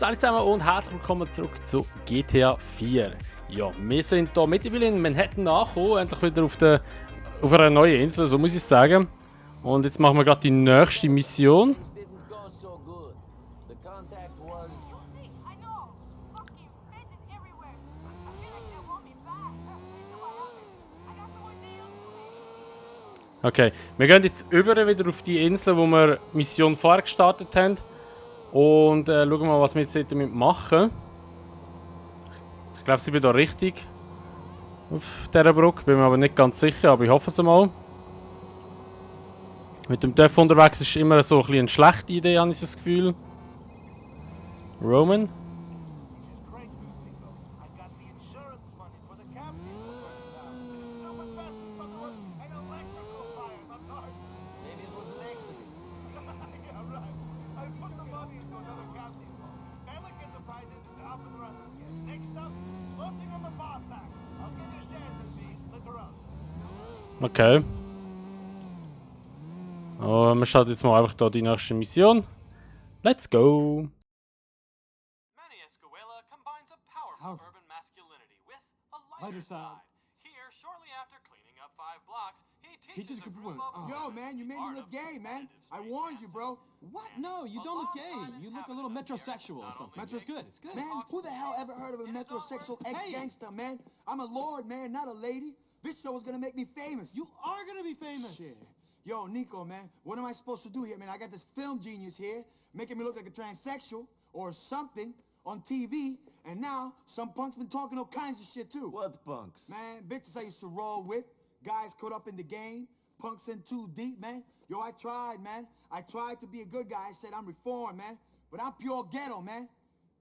alle zusammen und herzlich willkommen zurück zu GTA 4. Ja, wir sind hier mittlerweile in Manhattan angekommen, endlich wieder auf einer neuen Insel, so muss ich sagen. Und jetzt machen wir gerade die nächste Mission. Okay, wir gehen jetzt wieder auf die Insel, wo wir die Mission vorher gestartet haben. Und schauen mal, was wir jetzt damit machen. Ich glaube, sie bin da richtig auf dieser Brücke. Bin mir aber nicht ganz sicher, aber ich hoffe es mal. Mit dem Dörf unterwegs ist immer so ein bisschen eine schlechte Idee, habe ich das Gefühl. Roman? Okay. Oh, wir starten jetzt mal einfach da die nächste Mission. Let's go! Manny Escuela combines a powerful urban masculinity with a lighter side. Here, shortly after cleaning up 5 blocks, he teaches a group of... Yo, man, you made me look gay, man. I warned you, bro. What? No, you don't look gay. You look a little metrosexual or something. It's good. It's good. Man, who the hell ever heard of a metrosexual ex-gangster, man? I'm a lord, man, not a lady. This show is gonna make me famous. You are gonna be famous. Shit. Yo, Nico, man, what am I supposed to do here, man? I got this film genius here, making me look like a transsexual or something on TV, and now some punk's been talking all kinds of shit, too. What punks? Man, bitches I used to roll with, guys caught up in the game, punks in too deep, man. Yo, I tried, man. I tried to be a good guy. I said I'm reformed, man. But I'm pure ghetto, man.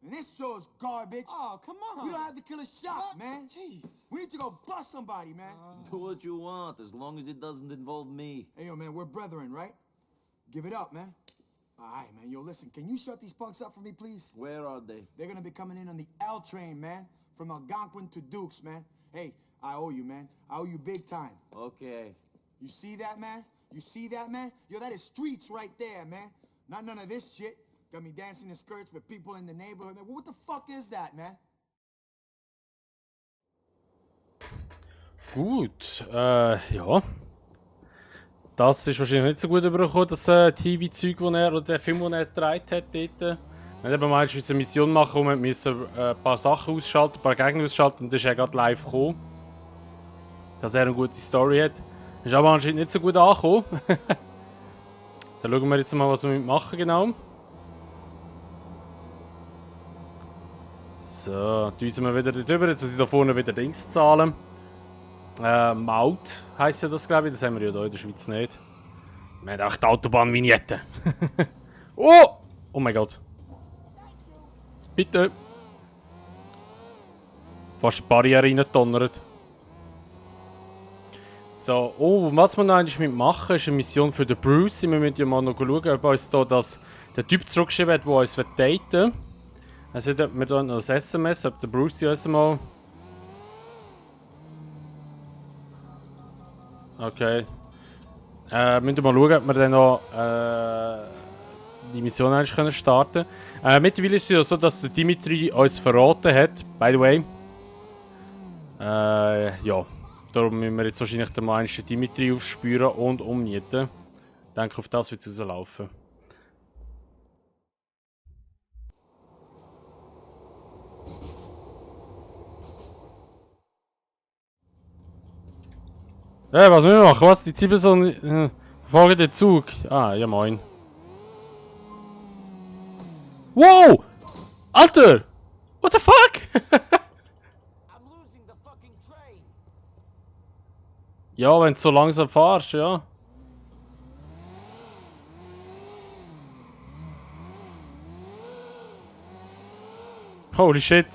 And this show's garbage. Oh, come on. We don't have to kill a shot, man. Jeez. We need to go bust somebody, man. Do what you want, as long as it doesn't involve me. Hey, yo, man, we're brethren, right? Give it up, man. All right, man. Yo, listen, can you shut these punks up for me, please? Where are they? They're gonna be coming in on the L train, man. From Algonquin to Dukes, man. Hey, I owe you, man. I owe you big time. Okay. You see that, man? You see that, man? Yo, that is streets right there, man. Not none of this shit. Got me dancing in skirts with people in the neighborhood. Man, what the fuck is that, man? Gut, ja. Das ist wahrscheinlich nicht so gut übergekommen, das TV-Zeug, oder der Film, den er gedreht hat dort. Wir haben eben mal eine Mission machen, wo wir müssen, ein paar Sachen ausschalten, ein paar Gegner ausschalten, und das ist ja gerade live gekommen. Dass er eine gute Story hat. Ist aber anscheinend nicht so gut angekommen. Dann schauen wir jetzt mal, was wir machen genau. So, düsen wir wieder drüber. Jetzt muss ich da vorne wieder Dings zahlen. Maut heisst ja das, glaube ich. Das haben wir ja hier in der Schweiz nicht. Wir haben auch die Autobahnvignette. Oh! Oh mein Gott. Bitte. Fast eine Barriere reingedonnert. So, oh, was wir noch eigentlich mitmachen, ist eine Mission für den Bruce. Wir müssen ja mal noch schauen, ob uns da der Typ zurückgeschrieben hat, der uns daten will. Also, wir hier noch ein SMS, ob der Bruce uns mal. Okay. Müssen wir mal schauen, ob wir dann noch die Mission eigentlich starten können. Mittlerweile ist es ja so, dass der Dimitri uns verraten hat, by the way. Ja. Darum müssen wir jetzt wahrscheinlich den mal den Dimitri aufspüren und umnieten. Ich denke, auf das wird es rauslaufen. Was müssen wir machen? Was? Die Zielperson folgen den Zug. Ah, ja moin. Wow! Alter! What the fuck? Ja, wenn du so langsam fahrst, ja. Holy shit.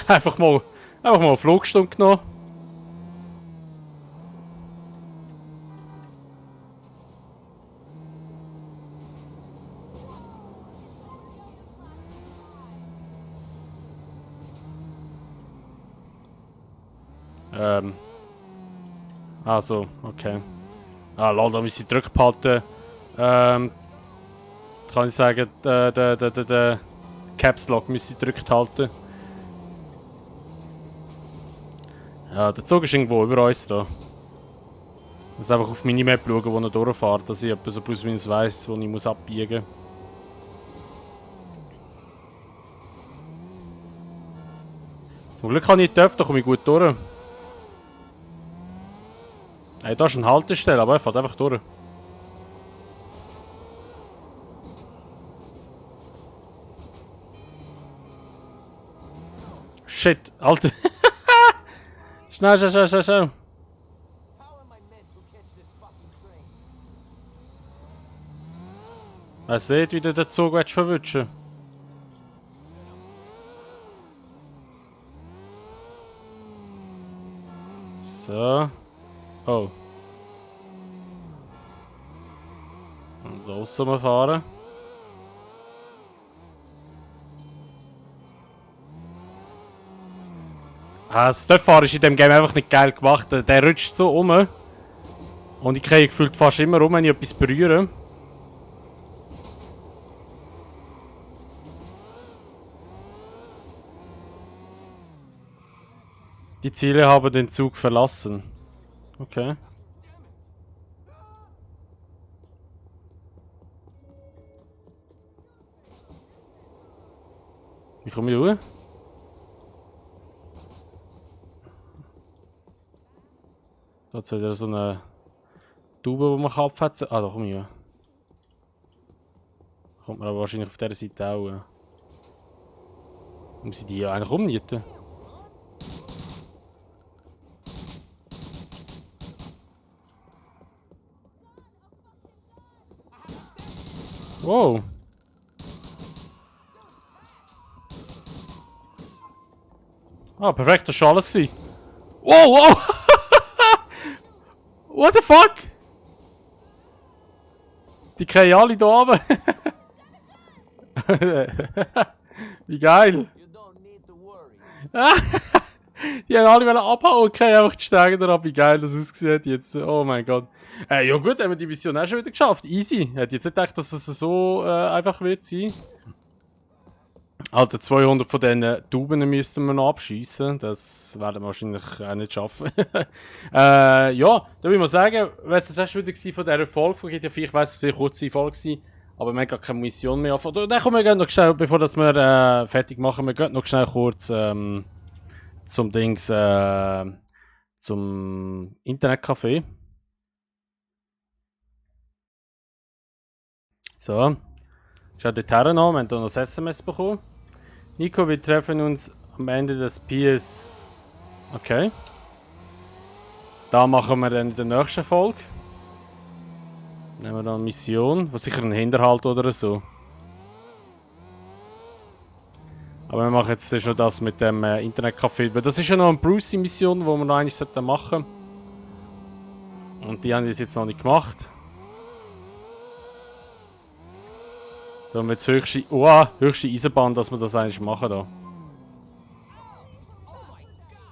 Einfach mal eine Flugstunde genommen. Also, okay. Ah, lol, da muss ich zurückhalten. Kann ich sagen, Caps Lock müsste ich gedrückt halten. Ja, der Zug ist irgendwo über uns da. Ich muss einfach auf meine Map schauen, wo er durchfährt, dass ich etwa so plus minus weiss, wo ich muss abbiegen muss. Zum Glück habe ich die Töpfe, da komme ich gut durch. Hey, da ist eine Haltestelle, aber er fährt einfach durch. Shit, Alter. Schnell, schnell, schnell, schnell, schnell. Er sieht, wie du den Zug verwutschen. So. Oh. Und los wir fahren. Das Fahren ist in dem Game einfach nicht geil gemacht. Der rutscht so um. Und ich kriege gefühlt fast immer rum, wenn ich etwas berühre. Die Ziele haben den Zug verlassen. Okay. Wie komme ich durch? Da ist wieder so eine Tube, die man abfetzen kann. Ah, da komme ich durch. Kommt man aber wahrscheinlich auf dieser Seite auch. Muss ich die ja eigentlich umnieten? Wow. Ah, perfekt, das ist alles sein. Wow, wow! What the fuck? Die kriegen alle hier oben. Wie geil. Die haben alle abhauen und kriegen einfach die Stege da ab. Wie geil das aussieht jetzt. Oh mein Gott. Ja gut, haben wir die Mission auch schon wieder geschafft. Easy. Ich hätte jetzt nicht gedacht, dass es so einfach wird sein. Alter, 200 von diesen Tuben müssten wir noch abschießen. Das werden wir wahrscheinlich auch nicht schaffen. Ja, da würde ich sagen, was das erst wieder von dieser Folge geht, ja vielleicht, ich weiss, es war eine kurze Folge gewesen, aber wir haben gar keine Mission mehr auf. Dann kommen wir noch schnell, bevor wir fertig machen, wir gehen noch schnell kurz zum Dings, zum Internetcafé. So. Schau dort her noch, wir haben hier noch ein SMS bekommen. Nico, wir treffen uns am Ende des PS. Okay. Da machen wir dann in der nächsten Folge. Nehmen wir noch eine Mission, was sicher ein Hinterhalt oder so. Aber wir machen jetzt schon das mit dem Internetcafé, weil das ist ja noch eine Brucey-Mission, die wir noch eigentlich machen sollten. Und die haben wir jetzt noch nicht gemacht. Da haben wir jetzt höchste Eisenbahn, dass wir das eigentlich machen da.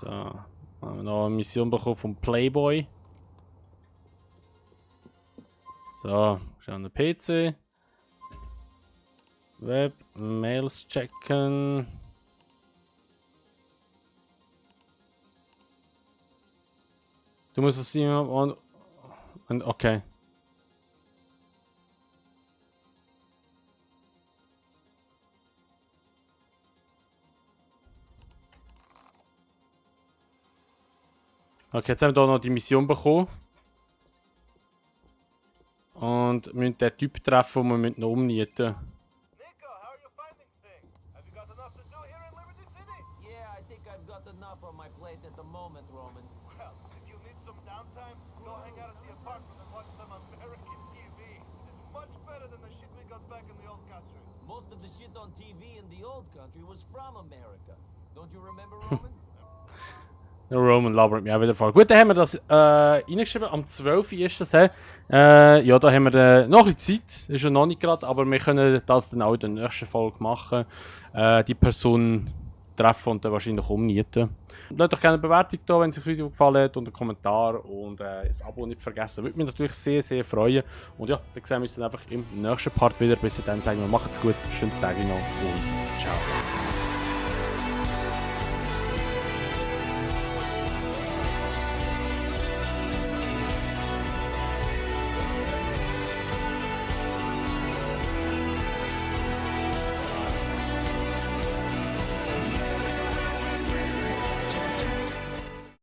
So. Haben wir noch eine Mission bekommen vom Playboy. So, schauen wir PC. Web, Mails checken. Du musst es immer. Okay. Okay, jetzt haben wir hier noch die Mission bekommen. Und wir müssen den Typ treffen, den wir noch umnieten. Nico, how are you finding things? Have you got enough to do here in Liberty City? Yeah, I think I've got enough on my plate at the moment, Roman. Well, if you need some downtime, go hang out at the apartment and watch some American TV. It's much better than the shit we got back in the old country. Most of the shit on TV in the old country was from America. Don't you remember, Roman? Der Roman labert mich auch wieder voll. Gut, dann haben wir das reingeschrieben. Am 12. ist das. Ja, da haben wir noch ein bisschen Zeit. Ist ja noch nicht gerade, aber wir können das dann auch in der nächsten Folge machen. Die Person treffen und dann wahrscheinlich umnieten. Lasst doch gerne eine Bewertung da, wenn es euch das Video gefallen hat, und einen Kommentar und das Abo nicht vergessen. Würde mich natürlich sehr, sehr freuen. Und ja, dann sehen wir uns dann einfach im nächsten Part wieder. Bis dann sagen wir, macht's gut, schönes Tag noch und ciao.